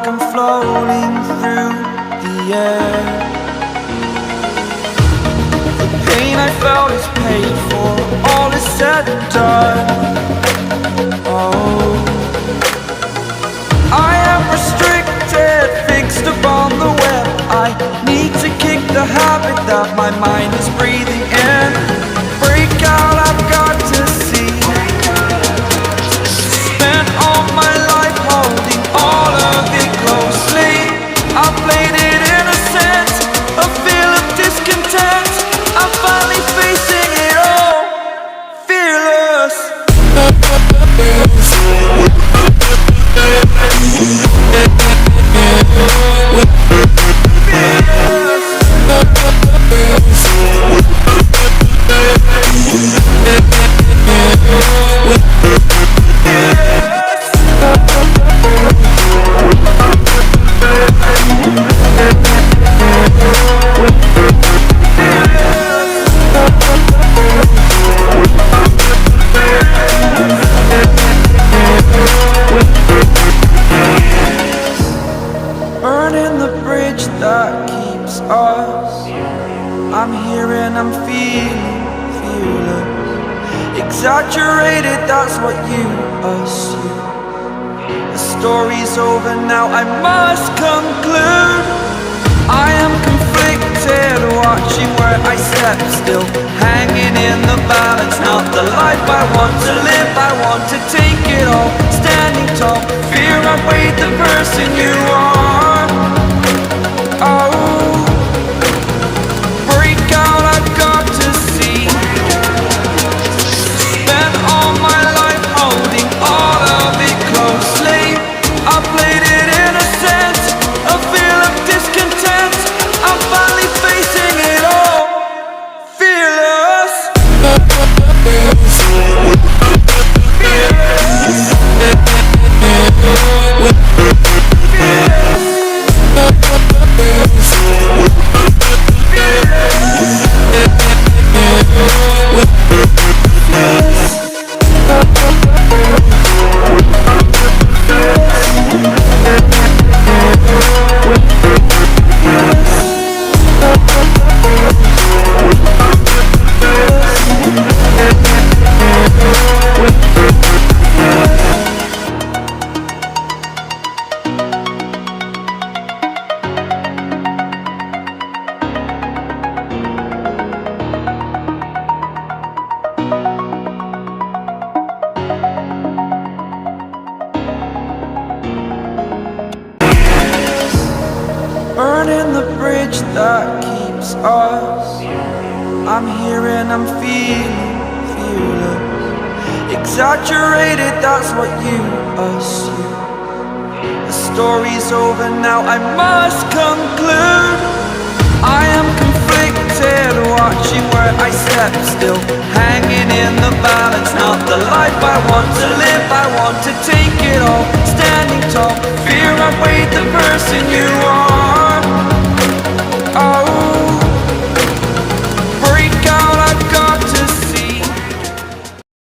like I'm floating through the air. The pain I felt is paid for, all is said and done. Oh, I am restricted, fixed upon the web. I need to kick the habit that my mind is breathing in. Break out, I've got to see. Spent all my life holding all of it closely. I played it innocent, a feel of discontent. I'm finally facing it all, fearless. Burning the bridge that keeps us. I'm here and I'm feeling fearless. Exaggerated, that's what you assume. The story's over now, I must conclude. I am conflicted, watching where I step still, hanging in the balance. Not the life I want to live, I want to take it all. Standing tall, fear I weighed the person you are. Oh, break out, I've got to see. Spent all my life holding all of it closely. I played it innocent, a feel of discontent. I'm finally facing it all, fearless. Burning the bridge that keeps us. I'm here and I'm feeling fearless. Exaggerated, that's what you assume. The story's over now, I must conclude. I am conflicted, watching where I step still, hanging in the balance. Not the life I want to live, I want to take it all. Standing tall, fear I weighed the person you are.